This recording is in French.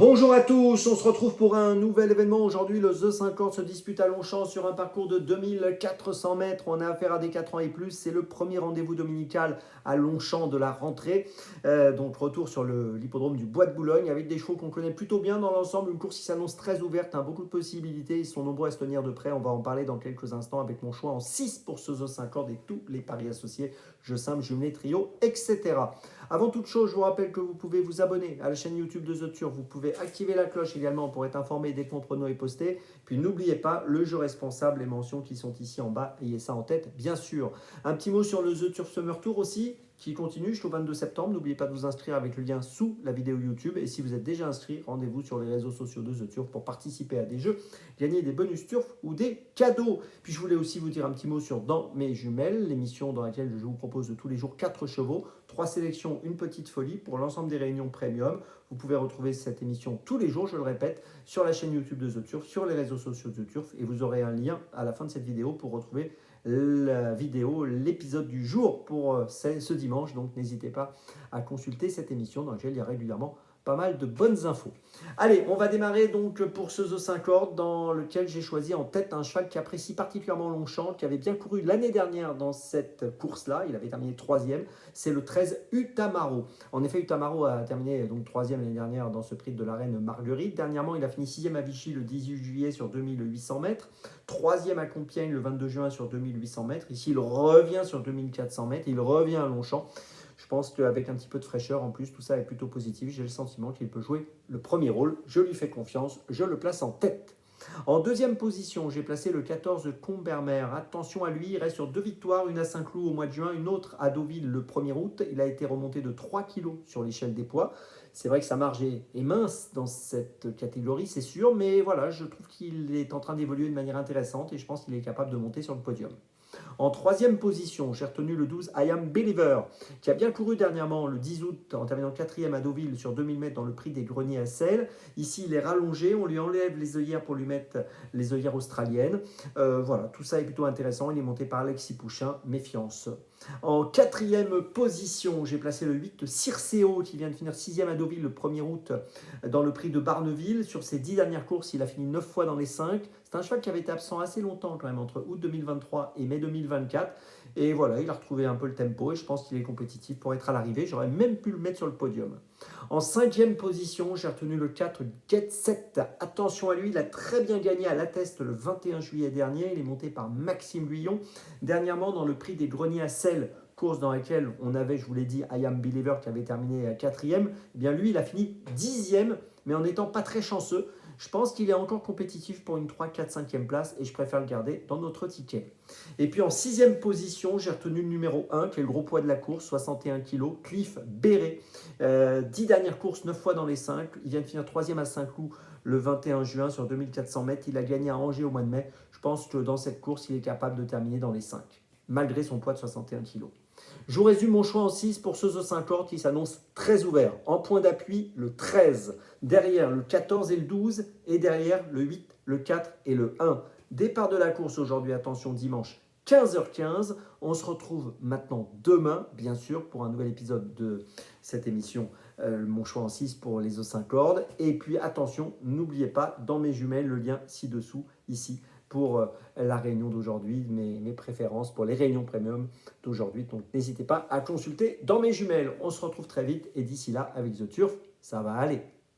Bonjour à tous, on se retrouve pour un nouvel événement. Aujourd'hui, le The 50 se dispute à Longchamp sur un parcours de 2400 mètres. On a affaire à des 4 ans et plus. C'est le premier rendez-vous dominical à Longchamp de la rentrée. Donc retour sur l'hippodrome du Bois de Boulogne avec des chevaux qu'on connaît plutôt bien dans l'ensemble. Une course qui s'annonce très ouverte, beaucoup de possibilités. Ils sont nombreux à se tenir de près. On va en parler dans quelques instants avec mon choix en 6 pour ce The 50 et tous les paris associés, jeux simples, jumelés, trio, etc. Avant toute chose, je vous rappelle que vous pouvez vous abonner à la chaîne YouTube de The Turf. Vous pouvez activer la cloche également pour être informé dès que mon prono est posté. Puis n'oubliez pas le jeu responsable, les mentions qui sont ici en bas. Ayez ça en tête, bien sûr. Un petit mot sur le The Turf Summer Tour aussi, qui continue jusqu'au 22 septembre. N'oubliez pas de vous inscrire avec le lien sous la vidéo YouTube. Et si vous êtes déjà inscrit, rendez-vous sur les réseaux sociaux de The Turf pour participer à des jeux, gagner des bonus Turf ou des cadeaux. Puis je voulais aussi vous dire un petit mot sur Dans mes jumelles, l'émission dans laquelle je vous propose tous les jours 4 chevaux, 3 sélections, une petite folie pour l'ensemble des réunions premium. Vous pouvez retrouver cette émission tous les jours, je le répète, sur la chaîne YouTube de The Turf, sur les réseaux sociaux de The Turf. Et vous aurez un lien à la fin de cette vidéo pour retrouver la vidéo, l'épisode du jour pour ce dimanche. Donc n'hésitez pas à consulter cette émission dans laquelle il y a régulièrement pas mal de bonnes infos. Allez, on va démarrer donc pour ce The 50 dans lequel j'ai choisi en tête un cheval qui apprécie particulièrement Longchamp, qui avait bien couru l'année dernière dans cette course-là. Il avait terminé 3e. C'est le 13 Utamaro. En effet, Utamaro a terminé donc 3e l'année dernière dans ce prix de la Reine Marguerite. Dernièrement, il a fini 6e à Vichy le 18 juillet sur 2800 mètres. 3e à Compiègne le 22 juin sur 2800 mètres. Ici, il revient sur 2400 mètres. Il revient à Longchamp. Je pense qu'avec un petit peu de fraîcheur, en plus, tout ça est plutôt positif. J'ai le sentiment qu'il peut jouer le premier rôle. Je lui fais confiance. Je le place en tête. En deuxième position, j'ai placé le 14 Combermer. Attention à lui, il reste sur 2 victoires, une à Saint-Cloud au mois de juin, une autre à Deauville le 1er août. Il a été remonté de 3 kg sur l'échelle des poids. C'est vrai que sa marge est mince dans cette catégorie, c'est sûr, mais voilà, je trouve qu'il est en train d'évoluer de manière intéressante et je pense qu'il est capable de monter sur le podium. En troisième position, j'ai retenu le 12 I Am Believer, qui a bien couru dernièrement le 10 août en terminant 4e à Deauville sur 2000 mètres dans le prix des Greniers à Sel. Ici, il est rallongé, on lui enlève les œillères pour lui mettre les œillères australiennes. Voilà, tout ça est plutôt intéressant. Il est monté par Alexis Pouchin, méfiance. En quatrième position, j'ai placé le 8 Circeo qui vient de finir 6e à Deauville le 1er août dans le prix de Barneville. Sur ses 10 dernières courses, il a fini 9 fois dans les 5. C'est un cheval qui avait été absent assez longtemps quand même, entre août 2023 et mai 2024. Et voilà, il a retrouvé un peu le tempo et je pense qu'il est compétitif pour être à l'arrivée. J'aurais même pu le mettre sur le podium. En cinquième position, j'ai retenu le 4 Get Set. Attention à lui, il a très bien gagné à l'Atteste le 21 juillet dernier. Il est monté par Maxime Luyon. Dernièrement, dans le prix des Greniers à Sel, course dans laquelle on avait, je vous l'ai dit, I Am Believer qui avait terminé à 4e. Eh bien lui, il a fini 10e, mais en n'étant pas très chanceux. Je pense qu'il est encore compétitif pour une 3, 4, 5e place et je préfère le garder dans notre ticket. Et puis en 6e position, j'ai retenu le numéro 1 qui est le gros poids de la course, 61 kg, Cliff Béret. 10 dernières courses, 9 fois dans les 5. Il vient de finir 3e à Saint-Cloud le 21 juin sur 2400 mètres. Il a gagné à Angers au mois de mai. Je pense que dans cette course, il est capable de terminer dans les 5, malgré son poids de 61 kg. Je vous résume mon choix en 6 pour ce The 50 qui s'annonce très ouvert. En point d'appui, le 13. Derrière, le 14 et le 12. Et derrière, le 8, le 4 et le 1. Départ de la course aujourd'hui, attention, dimanche 15h15. On se retrouve maintenant demain, bien sûr, pour un nouvel épisode de cette émission. Mon choix en 6 pour les O5 Et puis attention, n'oubliez pas, dans mes jumelles, le lien ci-dessous, ici, pour la réunion d'aujourd'hui, mes préférences pour les réunions premium d'aujourd'hui. Donc n'hésitez pas à consulter dans mes jumelles. On se retrouve très vite et d'ici là, avec The Turf, ça va aller.